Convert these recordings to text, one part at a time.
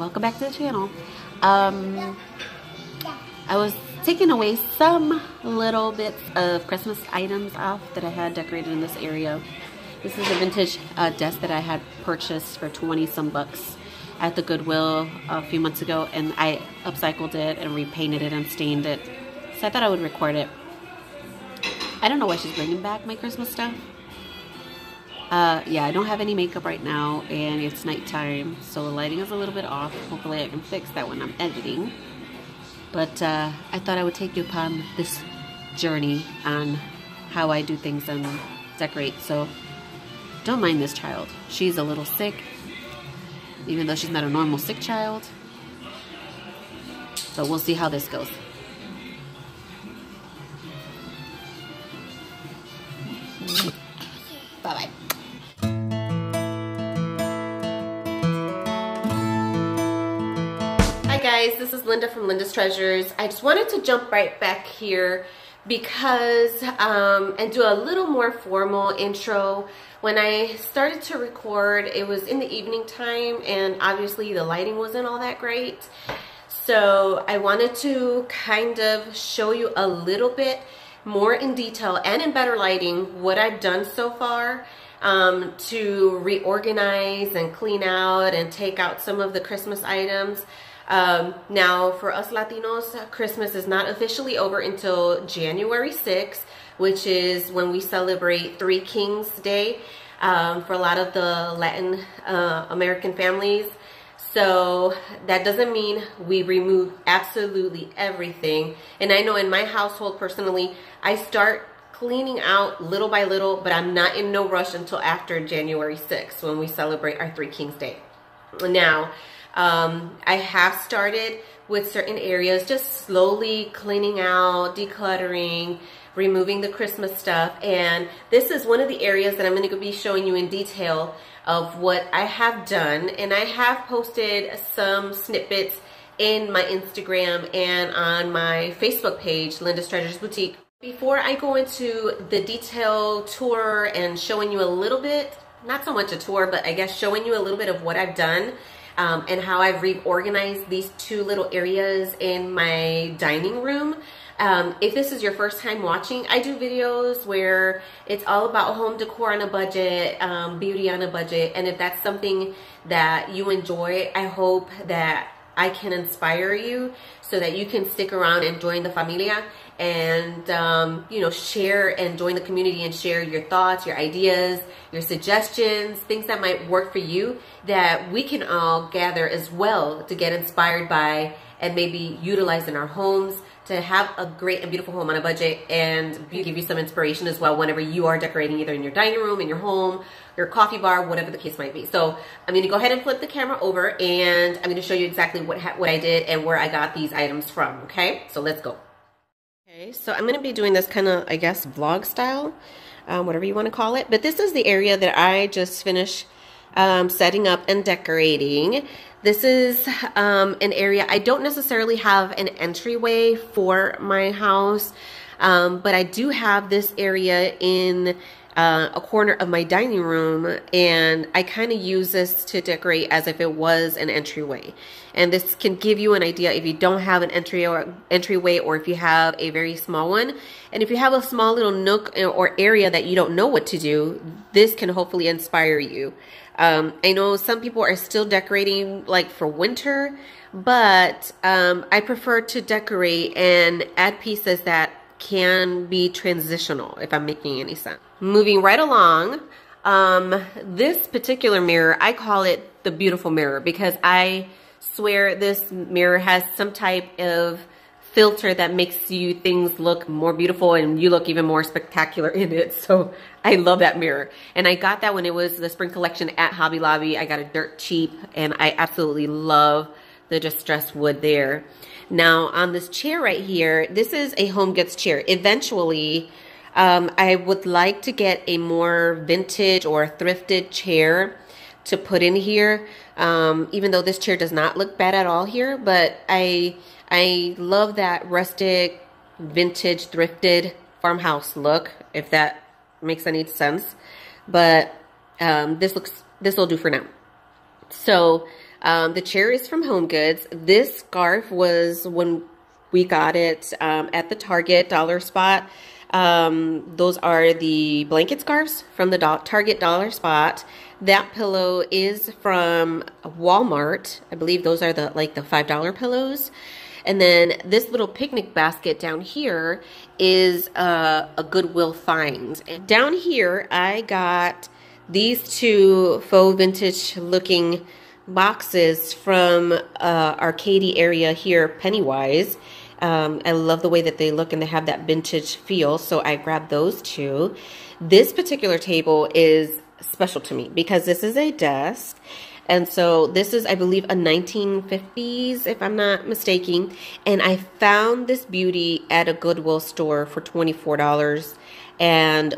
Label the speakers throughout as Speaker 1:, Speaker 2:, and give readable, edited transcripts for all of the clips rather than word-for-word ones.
Speaker 1: welcome back to the channel. I was taking away some little bits of Christmas items off that I had decorated in this area. This is a vintage desk that I had purchased for 20 some bucks at the Goodwill a few months ago, and I upcycled it and repainted it and stained it. So I thought I would record it. I don't know why she's bringing back my Christmas stuff. Yeah, I don't have any makeup right now, and it's nighttime, so the lighting is a little bit off. Hopefully I can fix that when I'm editing. But I thought I would take you upon this journey on how I do things and decorate. So don't mind this child. She's a little sick, even though she's not a normal sick child. So we'll see how this goes. Bye-bye. Hi guys, this is Linda from Linda's Treasures. I just wanted to jump right back here because and do a little more formal intro. When I started to record, it was in the evening time, and obviously the lighting wasn't all that great. So I wanted to kind of show you a little bit more in detail and in better lighting what I've done so far to reorganize and clean out and take out some of the Christmas items. Now for us Latinos, Christmas is not officially over until January 6th, which is when we celebrate Three Kings Day for a lot of the Latin American families. So that doesn't mean we remove absolutely everything. And I know in my household personally, I start cleaning out little by little, but I'm not in no rush until after January 6th when we celebrate our Three Kings Day. Now, I have started with certain areas, just slowly cleaning out, decluttering, removing the Christmas stuff. And this is one of the areas that I'm going to be showing you in detail of what I have done. And I have posted some snippets in my Instagram and on my Facebook page, Linda's Treasures Boutique. Before I go into the detailed tour and showing you a little bit, not so much a tour, but I guess showing you a little bit of what I've done and how I've reorganized these two little areas in my dining room. If this is your first time watching, I do videos where it's all about home decor on a budget, beauty on a budget. And if that's something that you enjoy, I hope that I can inspire you so that you can stick around and join the familia and, you know, share and join the community and share your thoughts, your ideas, your suggestions, things that might work for you that we can all gather as well to get inspired by and maybe utilize in our homes to have a great and beautiful home on a budget, and give you some inspiration as well whenever you are decorating either in your dining room, in your home, your coffee bar, whatever the case might be. So I'm going to go ahead and flip the camera over, and I'm going to show you exactly what I did and where I got these items from, okay? So let's go. Okay, so I'm going to be doing this kind of, I guess, vlog style, whatever you want to call it. But this is the area that I just finished setting up and decorating. This is an area, I don't necessarily have an entryway for my house, but I do have this area in a corner of my dining room, and I kind of use this to decorate as if it was an entryway. And this can give you an idea if you don't have an entryway, or if you have a very small one. And if you have a small little nook or area that you don't know what to do, this can hopefully inspire you. I know some people are still decorating like for winter, but I prefer to decorate and add pieces that can be transitional, if I'm making any sense. Moving right along, this particular mirror, I call it the beautiful mirror because I swear this mirror has some type of filter that makes you things look more beautiful and you look even more spectacular in it. So I love that mirror. And I got that when it was the spring collection at Hobby Lobby. I got it dirt cheap, and I absolutely love the distressed wood there. Now on this chair right here, this is a home goods chair. Eventually, I would like to get a more vintage or thrifted chair to put in here. Even though this chair does not look bad at all here, but I love that rustic, vintage, thrifted farmhouse look, if that makes any sense. But this will do for now. So The chair is from Home Goods. This scarf was when we got it at the Target dollar spot. Those are the blanket scarves from the Target dollar spot. That pillow is from Walmart. I believe those are the $5 pillows. And then this little picnic basket down here is a Goodwill find. And down here, I got these two faux vintage looking boxes from our Katy area here, Pennywise. I love the way that they look and they have that vintage feel, so I grabbed those two. This particular table is special to me because this is a desk. And so this is, I believe, a 1950s, if I'm not mistaken. And I found this beauty at a Goodwill store for $24. And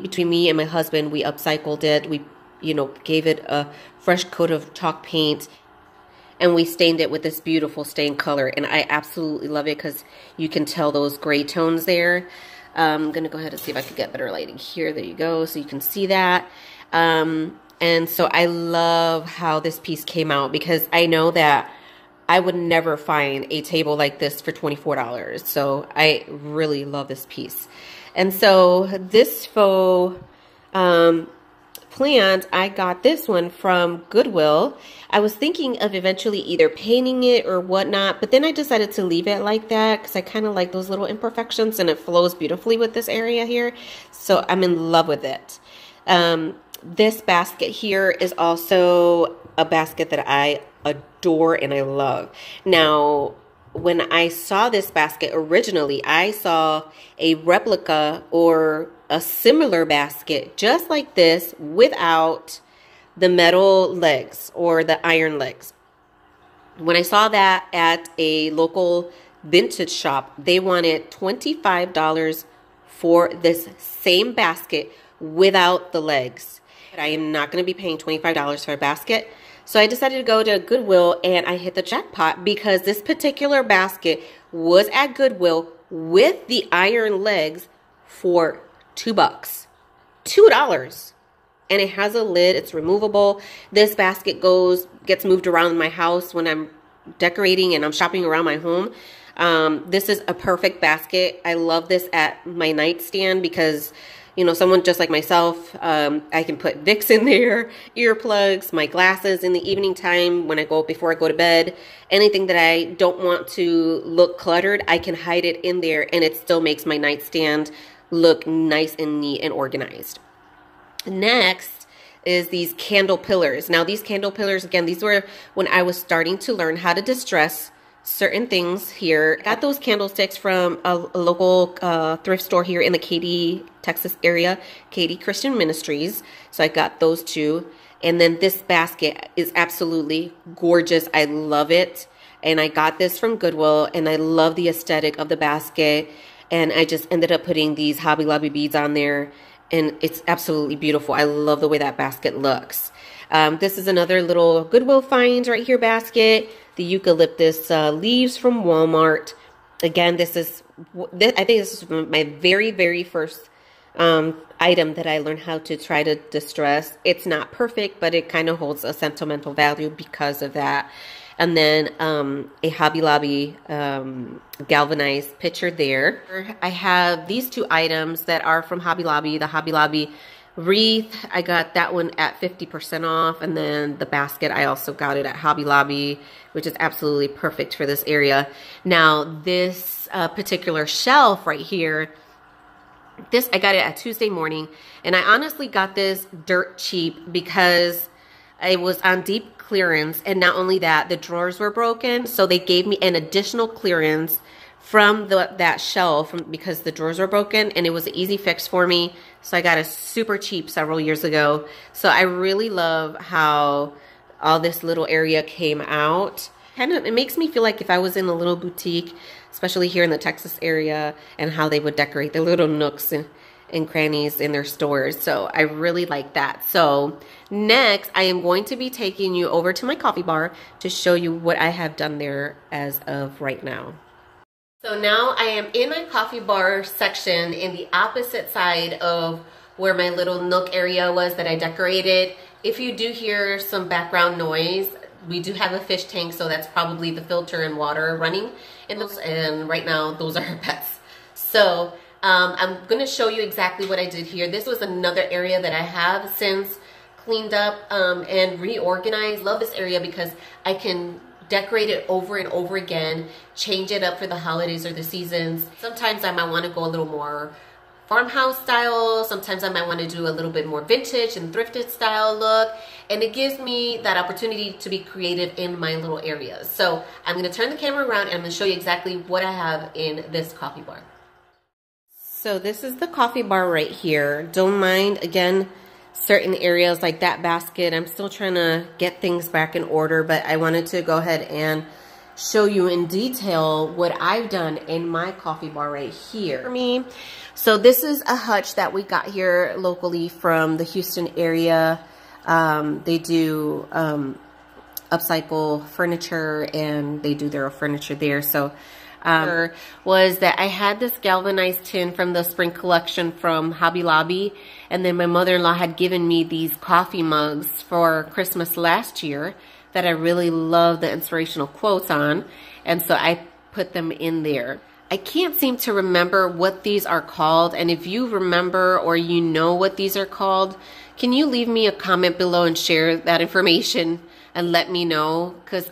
Speaker 1: between me and my husband, we upcycled it. We, gave it a fresh coat of chalk paint. And we stained it with this beautiful stain color. And I absolutely love it because you can tell those gray tones there. I'm going to go ahead and see if I can get better lighting here. There you go. So you can see that. And so I love how this piece came out because I know that I would never find a table like this for $24. So I really love this piece. And so this faux plant, I got this one from Goodwill. I was thinking of eventually either painting it or whatnot, but then I decided to leave it like that because I kind of like those little imperfections and it flows beautifully with this area here. So I'm in love with it. This basket here is also a basket that I adore and I love. Now, when I saw this basket originally, I saw a replica or a similar basket just like this without the metal legs or the iron legs. When I saw that at a local vintage shop, they wanted $25 for this same basket without the legs. I am not going to be paying $25 for a basket. So I decided to go to Goodwill and I hit the jackpot because this particular basket was at Goodwill with the iron legs for $2. $2. And it has a lid. It's removable. This basket gets moved around in my house when I'm decorating and I'm shopping around my home. This is a perfect basket. I love this at my nightstand because someone just like myself, I can put Vicks in there, earplugs, my glasses in the evening time before I go to bed. Anything that I don't want to look cluttered, I can hide it in there and it still makes my nightstand look nice and neat and organized. Next is these candle pillars. Now these candle pillars, again, these were when I was starting to learn how to distress certain things here. I got those candlesticks from a local thrift store here in the Katy, Texas area, Katy Christian Ministries. So I got those two. And then this basket is absolutely gorgeous. I love it. And I got this from Goodwill and I love the aesthetic of the basket. And I just ended up putting these Hobby Lobby beads on there and it's absolutely beautiful. I love the way that basket looks. This is another little Goodwill find right here basket. The eucalyptus leaves from Walmart. Again, I think this is my very, very first item that I learned how to try to distress. It's not perfect, but it kind of holds a sentimental value because of that. And then a Hobby Lobby galvanized pitcher there. I have these two items that are from Hobby Lobby. The Hobby Lobby wreath, I got that one at 50% off. And then the basket, I also got it at Hobby Lobby, which is absolutely perfect for this area. Now, this particular shelf right here, I got it at Tuesday morning. And I honestly got this dirt cheap because it was on deep clearance. And not only that, the drawers were broken. So they gave me an additional clearance from that shelf because the drawers were broken, and it was an easy fix for me. So I got it super cheap several years ago. So I really love how all this little area came out. It makes me feel like if I was in a little boutique, especially here in the Texas area, and how they would decorate their little nooks and crannies in their stores. So I really like that. So next, I am going to be taking you over to my coffee bar to show you what I have done there as of right now. So now I am in my coffee bar section in the opposite side of where my little nook area was that I decorated. If you do hear some background noise, we do have a fish tank, so that's probably the filter and water running in those, and right now those are our pets. So I'm going to show you exactly what I did here. This was another area that I have since cleaned up and reorganized. Love this area because I can decorate it over and over again, change it up for the holidays or the seasons. Sometimes I might want to go a little more farmhouse style. Sometimes I might want to do a little bit more vintage and thrifted style look. And it gives me that opportunity to be creative in my little areas. So I'm going to turn the camera around and I'm going to show you exactly what I have in this coffee bar. So this is the coffee bar right here. Don't mind, again, certain areas like that basket. I'm still trying to get things back in order, but I wanted to go ahead and show you in detail what I've done in my coffee bar right here. For me, so this is a hutch that we got here locally from the Houston area. They do upcycle furniture and they do their furniture there. So was that I had this galvanized tin from the spring collection from Hobby Lobby, and then my mother-in-law had given me these coffee mugs for Christmas last year that I really love the inspirational quotes on, and so I put them in there. I can't seem to remember what these are called, and if you remember or you know what these are called, can you leave me a comment below and share that information and let me know, because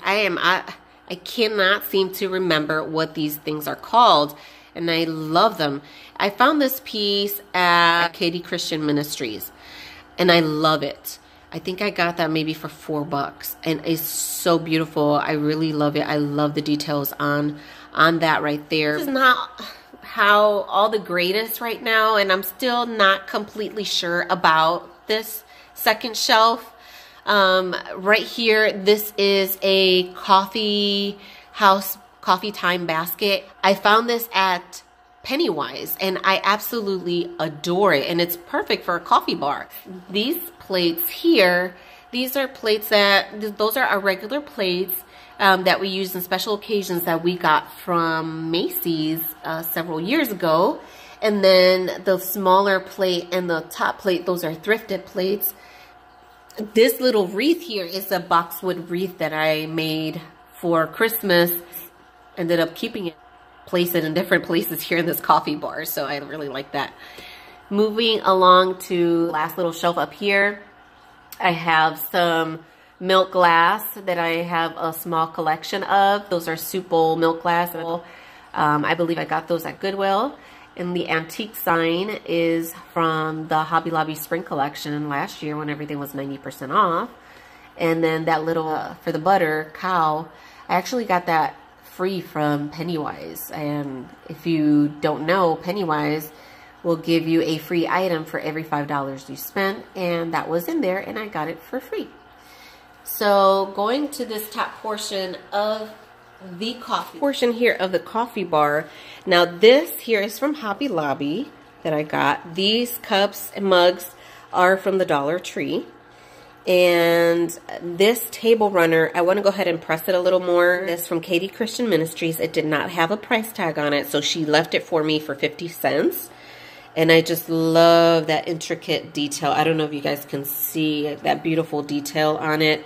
Speaker 1: I cannot seem to remember what these things are called, and I love them. I found this piece at Katie Christian Ministries, and I love it. I think I got that maybe for $4, and it's so beautiful. I really love it. I love the details on that right there. This is not how all the greatest right now, and I'm still not completely sure about this second shelf. Right here, this is a coffee house, coffee time basket. I found this at Pennywise and I absolutely adore it, and it's perfect for a coffee bar. These plates here, these are plates those are our regular plates that we use in special occasions that we got from Macy's several years ago. And then the smaller plate and the top plate, those are thrifted plates. This little wreath here is a boxwood wreath that I made for Christmas. Ended up keeping it, place it in different places here in this coffee bar, so I really like that. Moving along to the last little shelf up here, I have some milk glass that I have a small collection of. Those are soup bowl milk glass. I believe I got those at Goodwill. And the antique sign is from the Hobby Lobby spring collection last year when everything was 90% off. And then that little, for the butter, cow, I actually got that free from Pennywise. And if you don't know, Pennywise will give you a free item for every $5 you spend. And that was in there, and I got it for free. So going to this top portion of the coffee portion here of the coffee bar. Now this here is from Hobby Lobby that I got. These cups and mugs are from the Dollar Tree. And this table runner, I want to go ahead and press it a little more. This from Katie Christian Ministries. It did not have a price tag on it, so she left it for me for 50 cents. And I just love that intricate detail. I don't know if you guys can see that beautiful detail on it.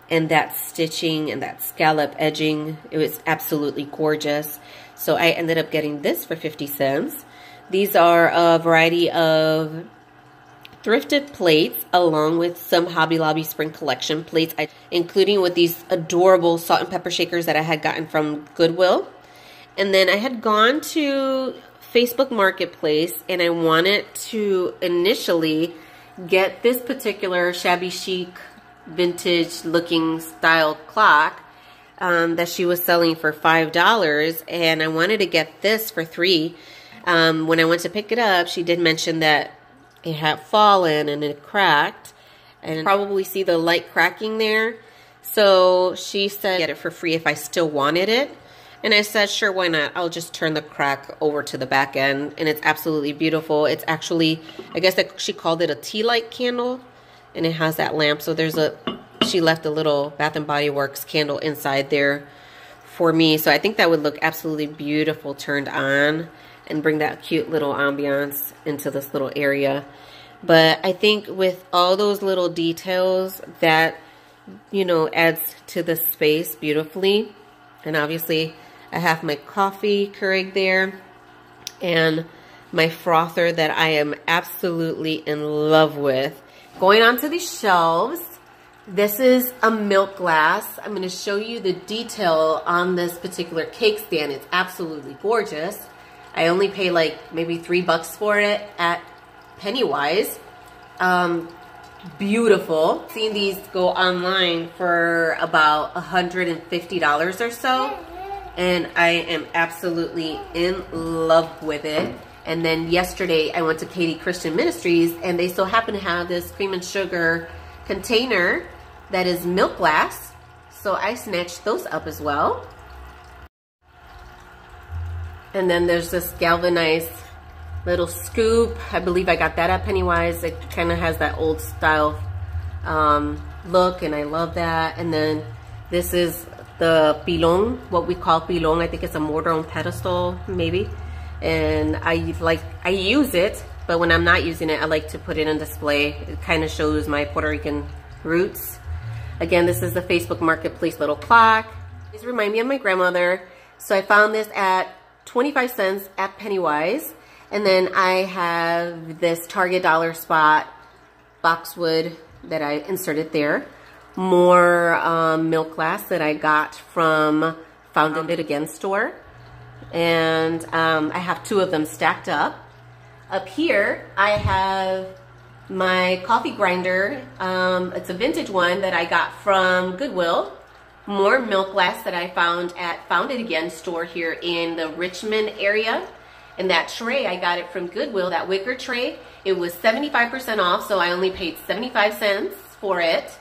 Speaker 1: And that stitching and that scallop edging, it was absolutely gorgeous. So I ended up getting this for 50 cents. These are a variety of thrifted plates along with some Hobby Lobby spring collection plates, including with these adorable salt and pepper shakers that I had gotten from Goodwill. And then I had gone to Facebook Marketplace and I wanted to initially get this particular shabby chic vintage looking style clock that she was selling for $5, and I wanted to get this for $3. When I went to pick it up, she did mention that it had fallen and it cracked, and probably see the light cracking there. So she said get it for free if I still wanted it, and I said sure, why not. I'll just turn the crack over to the back end, and it's absolutely beautiful. It's actually, I guess she called it a tea light candle. And it has that lamp. So she left a little Bath and Body Works candle inside there for me. So I think that would look absolutely beautiful turned on and bring that cute little ambiance into this little area. But I think with all those little details that you know, adds to the space beautifully. And obviously I have my coffee Keurig there and my frother that I am absolutely in love with. Going on to the shelves, this is a milk glass. I'm going to show you the detail on this particular cake stand. It's absolutely gorgeous. I only pay like maybe $3 for it at Pennywise. Beautiful. Seen these go online for about $150 or so, and I am absolutely in love with it. And then yesterday I went to Katie Christian Ministries, and they so happen to have this cream and sugar container that is milk glass, so I snatched those up as well. And then there's this galvanized little scoop. I believe I got that at Pennywise. It kind of has that old style look, and I love that. And then this is the pilon, what we call pilon. I think it's a mortar on pedestal, maybe. And I use it, but when I'm not using it, I like to put it on display. It kind of shows my Puerto Rican roots. Again, this is the Facebook Marketplace little clock. These remind me of my grandmother. So I found this at 25 cents at Pennywise. And then I have this Target Dollar Spot boxwood that I inserted there. More milk glass that I got from Found It Again store. And I have two of them stacked up. Up here, I have my coffee grinder. It's a vintage one that I got from Goodwill. More milk glass that I found at Found It Again store here in the Richmond area. And that tray, I got it from Goodwill, that wicker tray. It was 75% off, so I only paid 75 cents for it.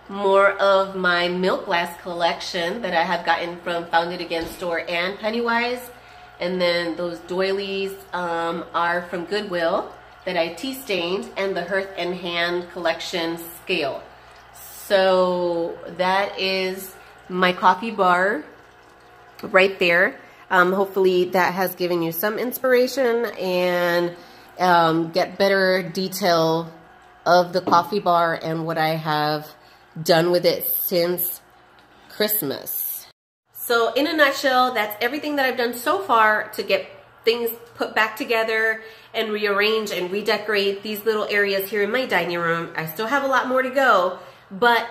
Speaker 1: More of my milk glass collection that I have gotten from Found It Again store and Pennywise. And then those doilies are from Goodwill that I tea stained, and the Hearth and Hand collection scale. So that is my coffee bar right there. Hopefully that has given you some inspiration and get better detail of the coffee bar and what I have done with it since Christmas. So in a nutshell, that's everything that I've done so far to get things put back together and rearrange and redecorate these little areas here in my dining room. I still have a lot more to go, but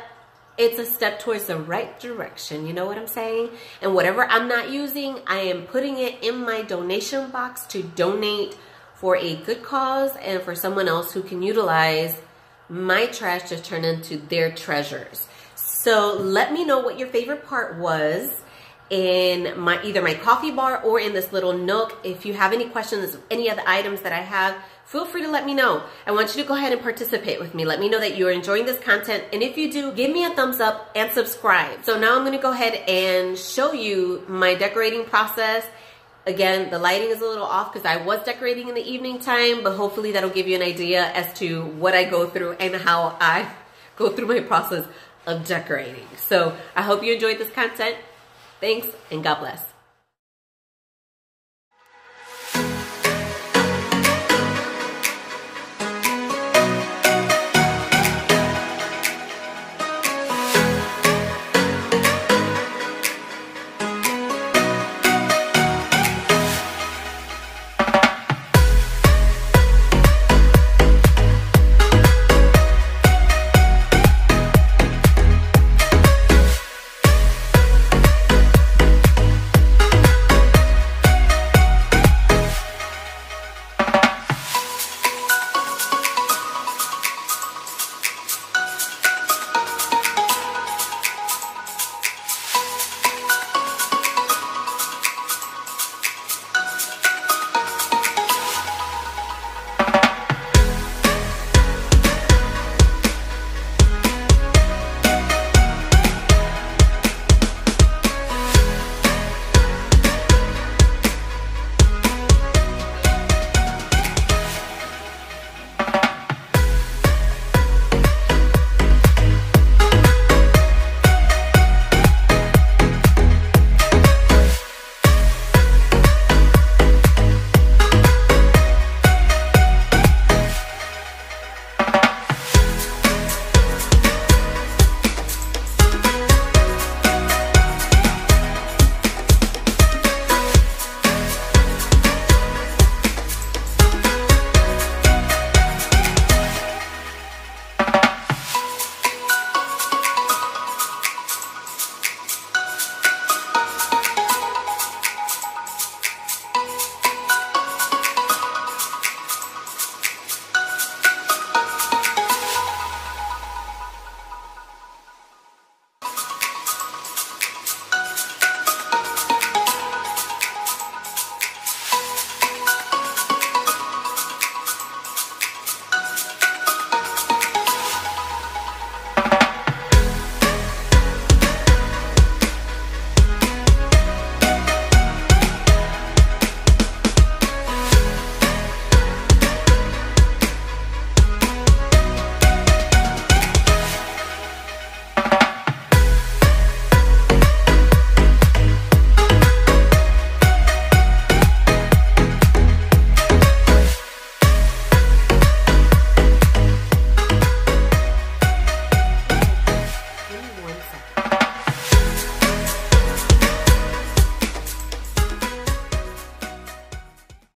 Speaker 1: it's a step towards the right direction, you know what I'm saying? And whatever I'm not using, I am putting it in my donation box to donate for a good cause and for someone else who can utilize my trash to turn into their treasures. So let me know what your favorite part was in either my coffee bar or in this little nook. If you have any questions of any of the items that I have, feel free to let me know. I want you to go ahead and participate with me. Let me know that you're enjoying this content. And if you do, give me a thumbs up and subscribe. So now I'm gonna go ahead and show you my decorating process. Again, the lighting is a little off because I was decorating in the evening time, but hopefully that'll give you an idea as to what I go through and how I go through my process of decorating. So I hope you enjoyed this content. Thanks and God bless.